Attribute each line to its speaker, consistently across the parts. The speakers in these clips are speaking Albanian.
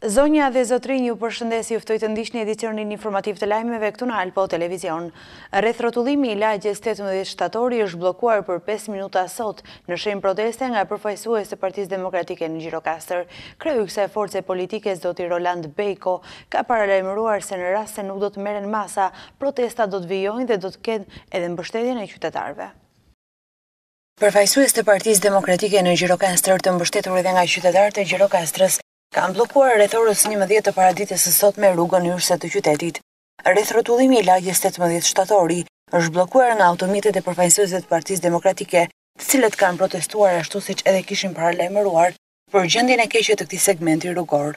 Speaker 1: Zonja dhe zotrinj, ju përshëndes, ju ftoj të ndiqni edicionin informativ të lajmeve këtu në Alpo Televizion. Rreth rrotullimi i lagjes 18 shtatori është bllokuar për 5 minuta sot në shenjë proteste nga përfaqësues të Partisë Demokratike në Gjirokastër. Kreu i kësaj force politike, zoti Roland Bejko, ka paralajmëruar se në rast se nuk do të merren masa, protesta do të vijojnë dhe do të kenë edhe mbështetjen e qytetarëve. Përfaqësues të Partisë Demokratike në Gjirokastër, të mbështetur edhe nga qytetarët e Gjirokastrës, kanë bllokuar rreth orës 11 të paraditës së sotme rrugën hyrëse të qytetit. Rreth rrotullimi i lagjes 18 shtatori është bllokuar nga automjetet e përfaqësuesve të Partisë Demokratike, të cilët kanë protestuar ashtu siç edhe kishin paralajmëruar për gjendjen e keqe të këtij segmenti rrugor.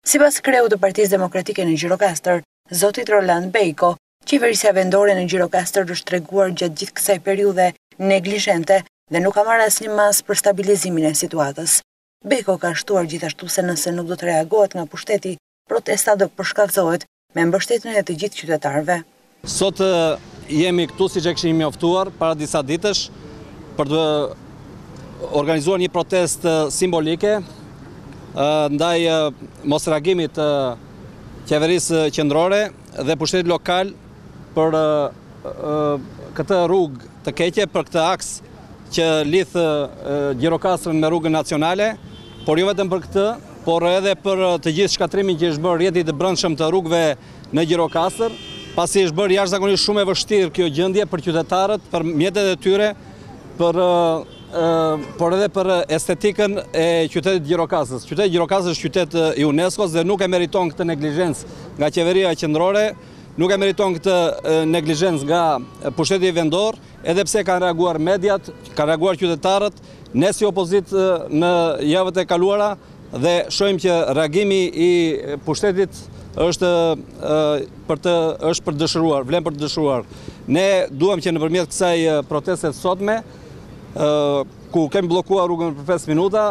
Speaker 1: Sipas kreut të Partisë Demokratike në Gjirokastër, zotit Roland Bejko, qeverisja vendore në Gjirokastër është treguar gjatë gjithë kësaj periudhe neglizhente dhe nuk ka marrë asnjë mas për stabilizimin e situatës. Bejko ka shtuar gjithashtu se nëse nuk do të reagohet nga pushteti, protesta do përshkallëzohet me mbështetjen e të gjithë qytetarëve.
Speaker 2: Sot jemi këtu siç e kishim njoftuar para disa ditësh për të organizuar një protestë simbolike ndaj mosreagimit të qeverisë qendrore dhe pushtetit lokal për këtë rrugë të keqe, për këtë aks që lidh Gjirokastrën me rrugën nacionale, por jo vetëm për këtë, por edhe për të gjithë shkatrimin që është bërë rrjetit të brendshëm të rrugëve në Gjirokastër, pasi është bërë jashtëzakonisht shumë e vështirë kjo gjendje për qytetarët, për mjetet e tyre, por edhe për estetikën e qytetit Gjirokastrës. Qyteti Gjirokastrës është qytet i UNESCO-s dhe nuk e meriton këtë neglizhencë nga qeveria qendrore, nuk e meriton këtë neglizhencë nga pushteti vendor, edhe pse kanë reaguar mediat, kanë reaguar qytetarët, ne si opozitë në javët e kaluara dhe shohim që reagimi i pushtetit është për dëshiruar, vlen për të dëshiruar. Ne duam që nëpërmjet kësaj proteste të sotme, ku kemi bllokuar rrugën për 5 minuta,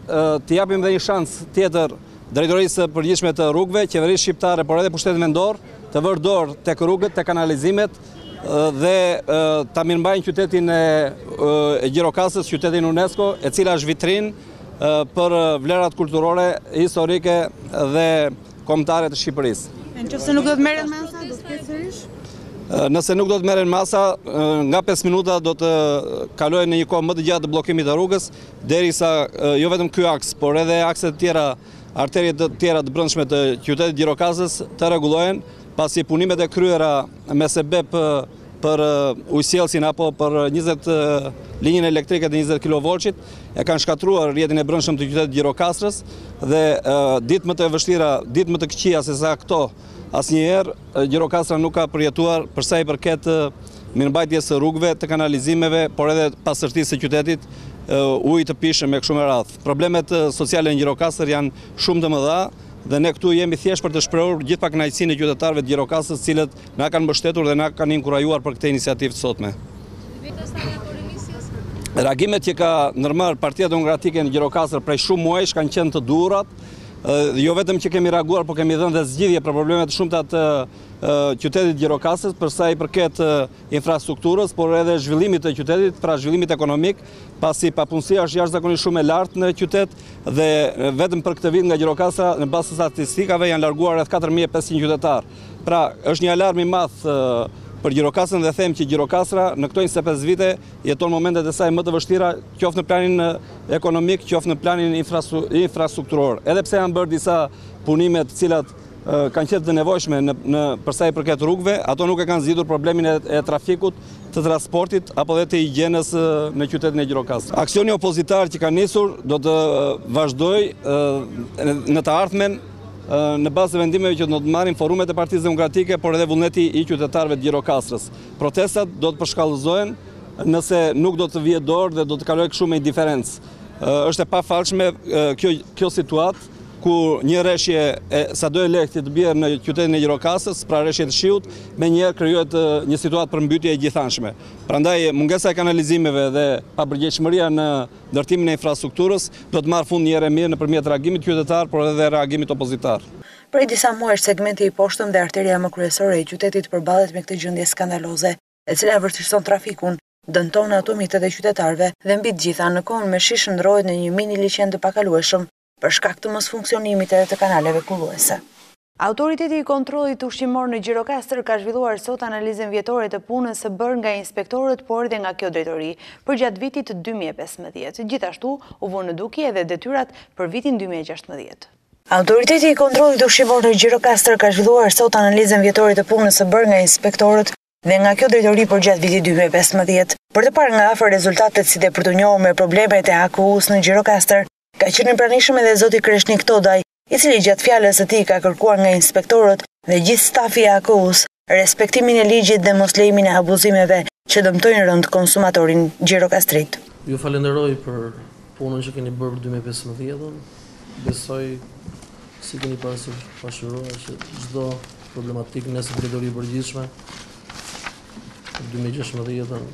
Speaker 2: të japim dhe një shans tjetër drejtorisë së përgjithshme të rrugëve, qeverisë shqiptare, por edhe pushtetit vendor, të vërë dorë tek rrugët, tek kanalizimet dhe ta mirëmbajnë qytetin e Gjirokastrës, qytetin UNESCO, e cila është vitrinë për vlerat kulturore, historike dhe kombëtare të Shqipërisë.
Speaker 1: Nëse nuk do të merren masa, do të ketë sërish?
Speaker 2: Nëse nuk do të merren masa, nga 5 minuta do të kalojë në një kohë më të gjatë të bllokimit të rrugës, derisa jo vetëm ky aks, por edhe akset të tjera, arteriet të tjera të brendshme të qytetit Gjirokastrës të rregullohen, pasi punimet e kryera me sebeb për ujësjellsin apo për 20 linjën elektrike të 20 kV e kanë shkatruar rrjetin e brendshëm të qytetit Gjirokastrës dhe ditë më të vështira, ditë më të këqija se sa këto, asnjëherë Gjirokastra nuk ka përjetuar për sa i përket mirëmbajtjes së rrugëve, të kanalizimeve, por edhe pastërtisë së qytetit, ujë të pishëm e kështu me radhë. Problemet sociale në Gjirokastër janë shumë të mëdha dhe ne këtu jemi thjesht për të shprehur gjithë pakënaqësinë e qytetarëve të Gjirokastrës, të cilët na kanë mbështetur dhe na kanë inkurajuar për këtë iniciativë të sotme. Reagimet që ka ndërmarrë Partia Demokratike në Gjirokastër prej shumë muajsh kanë qenë të duhurat. Jo vetëm që kemi reaguar, por kemi dhënë dhe zgjidhje për problemet të shumta të qytetit Gjirokastrës, për sa i përket infrastrukturës, por edhe zhvillimit të qytetit, pra zhvillimit ekonomik, pasi papunësia është jashtëzakonisht shumë e lartë në qytet dhe vetëm për këtë vit nga Gjirokastra, në bazë të statistikave, janë larguar rreth 4500 qytetarë. Pra, është një alarm i madh për Gjirokastrën dhe them që Gjirokastra në këto 25 vite jeton momentet e saj më të vështira, qoftë në planin ekonomik, qoftë në planin infrastrukturor. Edhe pse janë bërë disa punime të cilat kanë qenë të nevojshme për sa i përket rrugëve, ato nuk e kanë zgjidhur problemin e trafikut, të transportit apo dhe të higjienës në qytetin e Gjirokastrës. Aksioni opozitar që ka nisur do të vazhdojë në të ardhmen në bazë të vendimeve që do të marrin forumet e Partisë Demokratike, por edhe vullneti i qytetarëve të Gjirokastrës. Protestat do të përshkallëzohen nëse nuk do të vijë dorë dhe do të kalojë kështu me indiferencë. Është e pafalshme kjo situatë ku një rreshje sado e lehtë të bjerë në qytetin e Gjirokastrës, pra rreshje të shiut, menjëherë krijohet një situatë përmbytje e gjithanshme. Prandaj mungesa e kanalizimeve dhe papërgjegjshmëria në ndërtimin e infrastrukturës do të marrë fund një herë mirë nëpërmjet reagimit qytetar, por edhe reagimit opozitar.
Speaker 1: Prej disa muajsh segmenti i poshtëm dhe arteria më kryesore e qytetit përballet me këtë gjendje skandaloze, e cila vështirëson trafikun, dëmton automjetet e qytetarëve dhe mbi të gjitha në kohën me shi shndrohet në një mini liçen të pakalueshëm për shkak të mos funksionimit edhe të kanaleve kulluese. Autoriteti i kontrollit ushqimor në Gjirokastër ka zhvilluar sot analizën vjetore të punës së bërë nga inspektorët, por dhe nga kjo drejtori përgjatë vitit 2015. Gjithashtu u vënë në dukje edhe detyrat për vitin 2016. Autoriteti i kontrollit ushqimor në Gjirokastër ka zhvilluar sot analizën vjetore të punës së bërë nga inspektorët dhe nga kjo drejtori përgjatë vitit 2015. Për të parë nga afër rezultatet si dhe për të njohur me problemet e AKU-s në Gjirokastër, ka qenë i pranishëm edhe zoti Kreshnik Todaj, i cili gjatë fjalës së tij ka kërkuar nga inspektorët dhe gjithë stafi i AKU-s respektimin e ligjit dhe mos lejimin e abuzimeve që dëmtojnë rënd konsumatorin gjirokastrit.
Speaker 3: Ju falenderoj për punën që keni bërë për 2015-ën. Besoj si keni pasqyruar që çdo problematikë nëse drejtori i përgjithshme për 2016-ën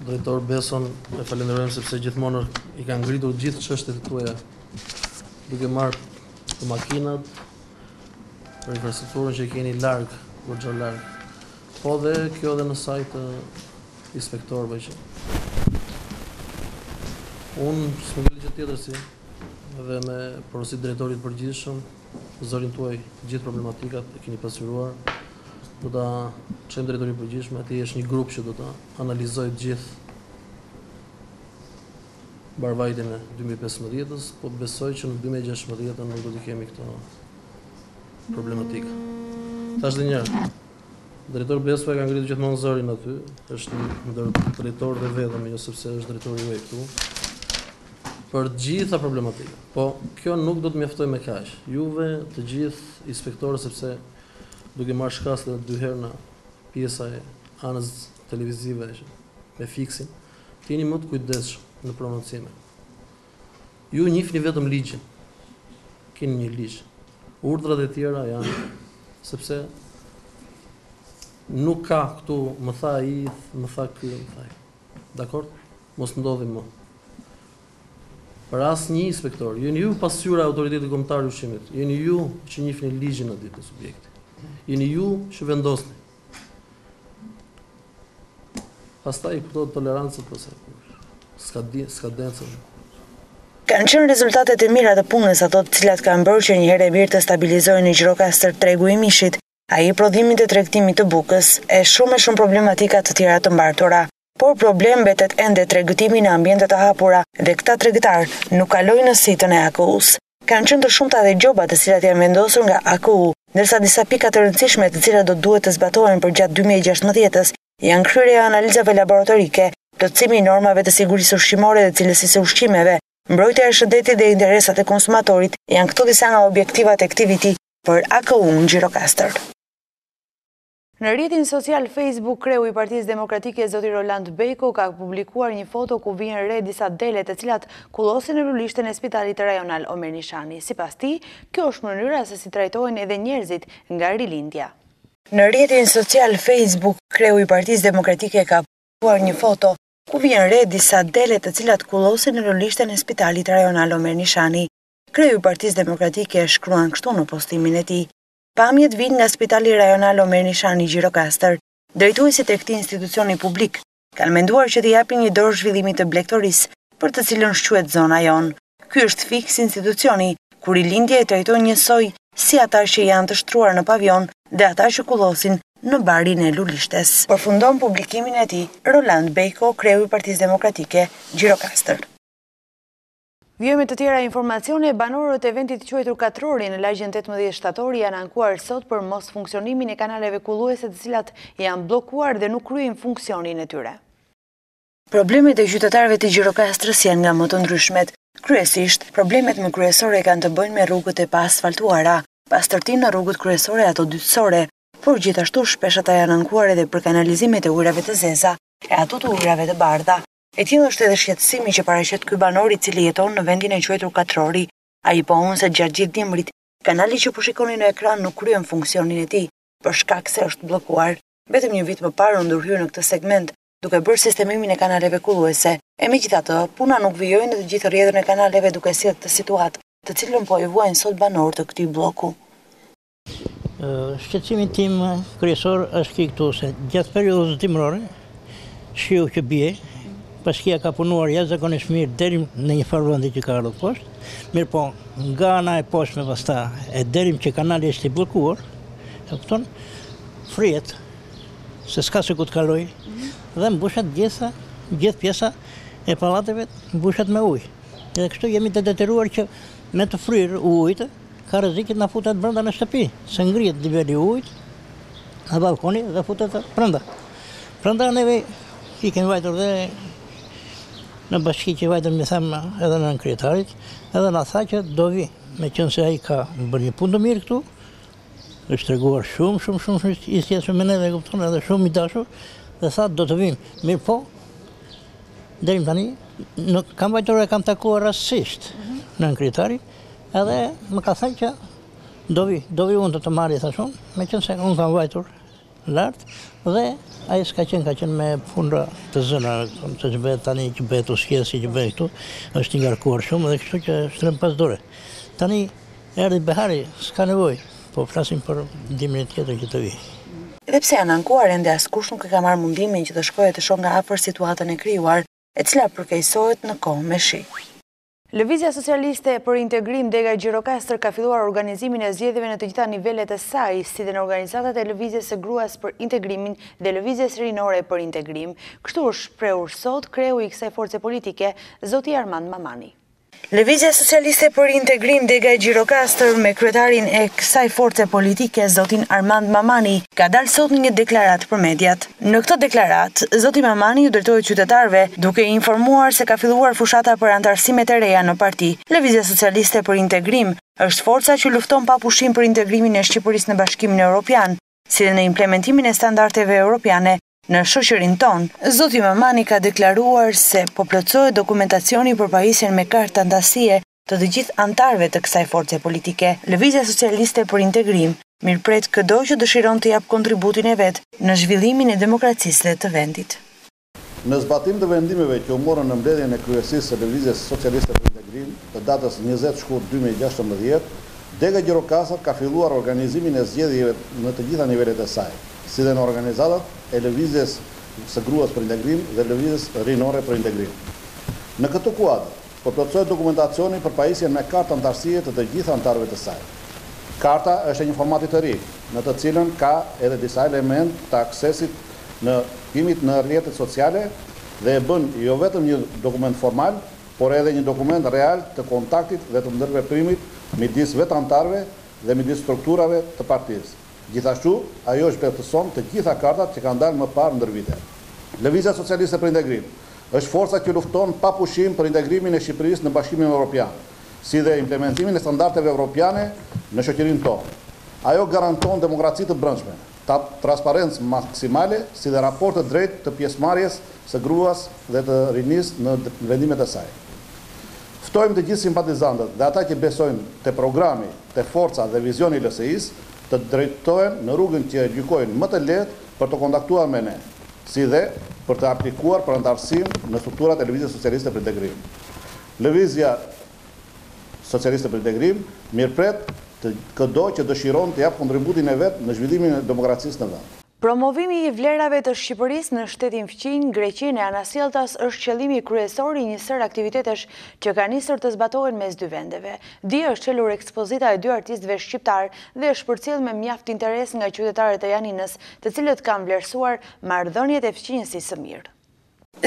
Speaker 3: drejtor Beson e falenderojmë sepse gjithmonë i ka ngritur gjithë çështjet tuaja duke marrë të makinat për infrastrukturën që keni larg, goxha larg. Po dhe kjo dhe në sajt inspektorëve që unë s'më vjen gjë tjetër si edhe me porosit drejtorit përgjithshëm, zërin tuaj gjithë problematikat e keni pasqyruar. Do ta çojmë drejtorin përgjithshëm, aty është një grup që do ta analizojë gjithë mbarvajtjen e 2015-s, po besoj që në 2016 nuk do të kemi këtë problematikë. Thash edhe një herë, drejtori Beso e ka ngritur gjithmonë zërin aty, është një drejtor dhe vetëm, jo sepse është drejtori i këtu, për gjitha problematika. Po kjo nuk do të mjaftoj me kaq. Juve të gjithë inspektorët, sepse duke marrë shkastë 2 herë në pjesa e anës televizive me fiksin, të jeni më të kujdesshëm në prononcime. Ju njihni vetëm ligjin. Keni një ligj. Urdhrat e tjera janë sepse nuk ka këtu më tha ai, më tha ky, më tha. Dakor? Mos ndodhi më. Për asnjë inspektor, jeni ju pasqyra e autoritetit kombëtar të ushqimit. Jeni ju që njihni ligjin aty të subjektit. Jeni ju që vendosni. Pastaj këto tolerancë ose skadencë.
Speaker 1: Kanë qenë rezultatet e mira të punës ato të cilat kanë bërë që një herë e mirë të stabilizojnë në Gjirokastër tregu i mishit, ai i prodhimit të tregtimit të bukës, e shumë problematika të tjera të mbartura. Por problem mbetet ende tregtimi në ambiente të hapura dhe këta tregtar nuk kalojnë në sitën e AKU-s. Kanë qenë të shumta dhe gjoba të cilat janë vendosur nga AKU, ndërsa disa pika të rëndësishme të cilat do duhet të zbatohen përgjatë 2016-s janë kryer analizave laboratorike, plotësimi i normave të sigurisë ushqimore dhe cilësisë së ushqimeve, mbrojtja e shëndetit dhe interesat e konsumatorit, janë këto disa nga objektivat e këtij viti për AKU në Gjirokastër. Në rrjetin social Facebook, kreu i Partisë Demokratike zoti Roland Beko ka publikuar një foto ku vijnë re disa dele të cilat kullosin në lulishten e spitalit rajonal Omer Nishani. Sipas tij, kjo është mënyra se si trajtohen edhe njerëzit nga rilindja. Në rrjetin social Facebook, kreu i Partisë Demokratike ka publikuar një foto ku vijnë re disa dele të cilat kullosin në lulishten e spitalit rajonal Omer Nishani. Kreu i Partisë Demokratike shkruan kështu në postimin e tij: pamjet vijnë nga Spitali Rajonal Omer Nishani Gjirokastër. Drejtuesit e këtij institucioni publik kanë menduar që të japin një dorë zhvillimit të blegtorisë, për të cilën shquhet zona jon. Ky është fiks institucioni ku rilindja e trajton njësoj si ata që janë të shtruar në pavion dhe ata që kullosin në barin e lulishtes. Përfundon publikimin e tij Roland Beko, kreu i Partisë Demokratike Gjirokastër. Vijojmë të tjera informacione, banorët e vendit quajtur Katrori në lagjen 18 shtatori janë ankuar sot për mos funksionimin e kanaleve kulluese të cilat janë bllokuar dhe nuk kryejnë funksionin e tyre. Problemet e qytetarëve të Gjirokastrës janë nga më të ndryshmet. Kryesisht, problemet më kryesore kanë të bëjnë me rrugët e paasfaltuara, pastërtim në rrugët kryesore ato dytësore, por gjithashtu shpesh ata janë ankuar edhe për kanalizimet e ujrave të zeza e ato të ujrave të bardha. E tillë është edhe shqetësimi që paraqet ky banor i cili jeton në vendin e quajtur Katrori. Ai po se gjatë gjithë dimrit, kanali që po shikoni në ekran nuk kryen funksionin e tij, për shkak se është bllokuar. Vetëm një vit më parë u ndërhyrë në këtë segment, duke bërë sistemimin e kanaleve kulluese. E megjithatë, puna nuk vijoi në të gjithë rrjedhën e kanaleve duke sjellë këtë situatë, të cilën po e vuajnë sot banorët të këtij bloku.
Speaker 4: Shqetësimi tim kryesor është këtu se gjatë periudhës dimrore, shiu që bie, Bashkia ka punuar jashtëzakonisht mirë deri në një farë vendi që ka ardhur poshtë. Mirë po, nga ana e poshtme pastaj e deri që kanali është i bllokuar, e kupton? Frihet se s'ka se ku të kaloj dhe mbushet gjithë pjesa e pallateve mbushet me ujë. Dhe kështu jemi të detyruar që me të fryrë ujit ka rrezik na futet brenda në shtëpi, se ngrihet niveli i ujit në balkoni dhe futet brenda. Prandaj neve i kemi vajtur dhe në bashki që vajtëm mi them edhe në kryetarit, edhe na tha që do vi, me qenë se ai ka bërë një punë të mirë këtu, është treguar shumë i sjellshëm me neve, kupton, edhe shumë i dashur, dhe tha do të vim. Mirë po, deri tani kam vajtur e kam takuar rastësisht në kryetarin, edhe më ka thënë që do vi unë të marrë, thash unë, me qenë se unë kam vajtur lart dhe ai s'ka qenë me punra të zëna, se që bëhet tani që bëhet uskesi që bëhet këtu, është i ngarkuar shumë dhe kështu që shtrem pas dore. Tani erdhi behari, s'ka nevojë, po flasim për ndihmën tjetër që të vi.
Speaker 1: Edhe pse janë ankuar ende askush nuk e ka marrë mundimin që të shkojë të shohë nga afër situatën e krijuar, e cila përkeqësohet në kohë me shi. Lëvizja Socialiste për Integrim Dega Gjirokastër ka filluar organizimin e zgjedhjeve në të gjitha nivelet e saj, si dhe në organizatat e Lëvizjes së Gruas për Integrimin dhe Lëvizjes Rinore për Integrim. Kështu është shprehur sot kreu i kësaj force politike, zoti Armand Mamani. Lëvizja Socialiste për Integrim Dega Gjirokastër me kryetarin e kësaj force politike, zotin Armand Mamani, ka dalë sot një deklaratë për mediat. Në këtë deklaratë, zoti Mamani u drejtoi qytetarëve duke i informuar se ka filluar fushata për antarësimet e reja në parti. Lëvizja Socialiste për Integrim është forca që lufton pa pushim për integrimin e Shqipërisë në Bashkimin Evropian, si dhe në implementimin e standardeve europiane në shoqërinë tonë. Zoti Mamani ka deklaruar se po plotësohet dokumentacioni për pajisjen me kartë anëtasie të gjithë antarëve të kësaj force politike. Lëvizja Socialiste për Integrim mirëpret çdo që dëshiron të jap kontributin e vet në zhvillimin e demokracisë të vendit.
Speaker 5: Në zbatim të vendimeve që u morën në mbledhjen e kryesisë së Lëvizjes Socialiste për Integrim të datës 20 shkurt 2016, Dega Gjirokastër ka filluar organizimin e zgjedhjeve në të gjitha nivelet e saj, si dhe në organizatat e Lëvizjes së Gruas për Integrim dhe Lëvizjes Rinore për Integrim. Në këtë kuadër, po plotësohet dokumentacioni për pajisjen me kartë antarësie të gjithë antarëve të saj. Karta është një formati të ri, në të cilën ka edhe disa element të aksesit në pimit në rrjetet sociale dhe e bën jo vetëm një dokument formal, por edhe një dokument real të kontaktit dhe të ndërveprimit midis vetë antarëve dhe midis strukturave të partisë. Gjithashtu, ajo shpërtëson të gjitha kartat që kanë dalë më parë ndër vite. Lëvizja Socialiste për Integrim është forca që lufton pa pushim për integrimin e Shqipërisë në Bashkimin Evropian, si dhe implementimin e standardeve evropiane në shoqërinë tonë. Ajo garanton demokraci të brendshme, transparencë maksimale, si dhe raporte drejt të pjesëmarrjes së gruas dhe të rinisë në vendimet e saj. Ftojmë të gjithë simpatizantët dhe ata që besojnë te programi, te forca dhe vizioni i LSI-së të drejtohen në rrugën që e gjykojnë më të lehtë për të kontaktuar me ne, si dhe për të aplikuar për antarësim në strukturat e Lëvizjes Socialiste për Integrim. Lëvizja Socialiste për Integrim mirëpret të çdo që dëshiron të jap kontributin e vet në zhvillimin e demokracisë në vend.
Speaker 1: Promovimi i vlerave të Shqipërisë në shtetin fqinj, Greqinë e Anasjelltas është qëllimi kryesor i një sër aktivitetesh që ka nisur të zbatohen mes dy vendeve. Dje është çelur ekspozita e dy artistëve shqiptar dhe është përcjellë me mjaft interes nga qytetarët e Janinës, të cilët kanë vlerësuar marrëdhëniet e fqinjësisë së mirë.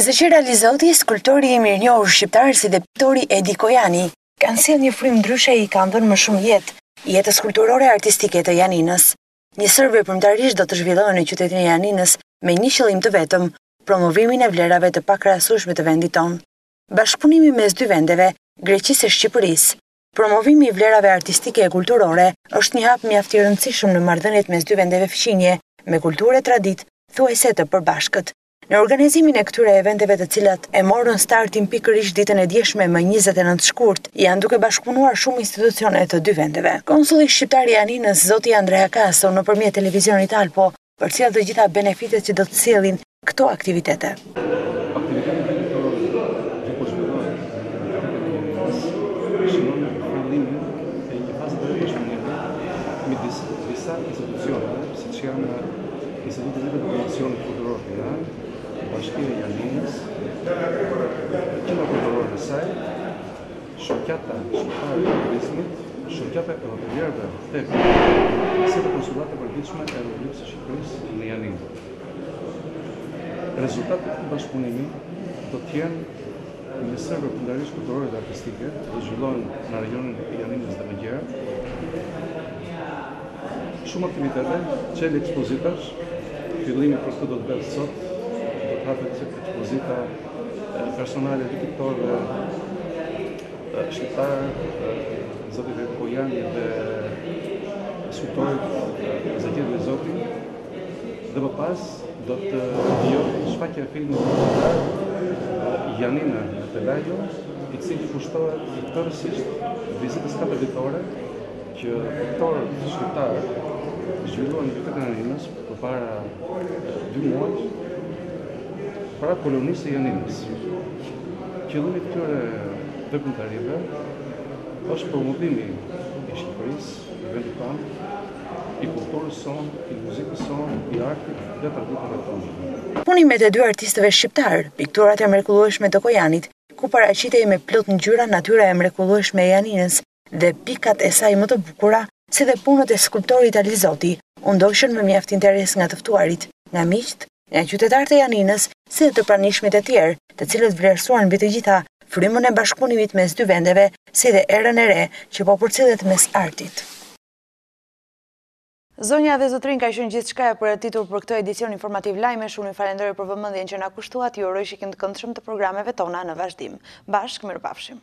Speaker 1: Zeqira Lizoti, skulptori i mirënjohur shqiptar si dhe piktori Edi Kojani, kanë sjellë një frymë ndryshe i kanë dhënë më shumë jetës kulturore artistike të Janinës. Një sër veprimtarisht do të zhvillohen në qytetin e Janinës me një qëllim të vetëm, promovimin e vlerave të pakrahasueshme të vendit tonë. Bashkëpunimi mes dy vendeve, Greqisë e Shqipërisë, promovimi i vlerave artistike e kulturore është një hap mjaft i rëndësishëm në marrëdhëniet mes dy vendeve fqinje me kulturë e traditë thuajse të përbashkët. Në organizimin e këtyre eventeve të cilat e morën startin pikërisht ditën e djeshme më 29 shkurt, janë duke bashkëpunuar shumë institucione të dy vendeve. Konsulli shqiptar i Janinës, zoti Andrea Caso, nëpërmjet televizionit Alpo, përcjell të gjitha benefitet që do të sjellin këto aktivitete.
Speaker 6: Bashkia e Janinës, kësaj, shoqata shqiptare e turizmit, shoqata e hotelierëve tek se të konsulat e përgjithshme e Republikës së Shqipërisë në Janinë. Rezultatet e bashkëpunimi do të jenë në server punëtarisht kulturore dhe artistike, do zhvillohen në rajonin e Janinës dhe Mëngjerë. Shumë aktivitete, qeli ekspozitash, fillimi për këtë do të bëhet sot, do të hapet ekspozita personale të piktorëve shqiptarë, zoti Verit Kojani dhe skulptorit Zagjedhje Zoti, dhe më pas do të vijojë shfaqja e filmit dokumentar Janina në Telajo, i cili kushtohet tërësisht vizitës 4 ditore që aktorët shqiptarë zhvilluan në Bibliotekën e Janinës përpara 2 muaj para kolonisë së Janinës. Qëllimi i këtyre dokumentarive është promovimi i Shqipërisë, i vendit tonë, i kulturës sonë, i muzikës sonë, i artit dhe traditave tonë.
Speaker 1: Punimet e 2 artistëve shqiptar, pikturat e mrekullueshme të Kojanit, ku paraqitej me plot ngjyra natyra e mrekullueshme e Janinës dhe pikat e saj më të bukura, si dhe punët e skulptorit Ali Zoti, u ndoshën me mjaft interes nga të ftuarit, nga miqt, nga qytetarët e Janinës, si dhe të pranishmit e tjerë, të cilët vlerësuan mbi të gjitha frymën e bashkëpunimit mes 2 vendeve, si dhe erën e re që po përcjellet mes artit. Zonja dhe zotrin, ka qenë gjithçka e përgatitur për këtë edicion informativ lajmesh. Unë ju falenderoj për vëmendjen që na kushtuat. Ju uroj shikim të këndshëm të programeve tona në vazhdim. Bashkë, mirupafshim.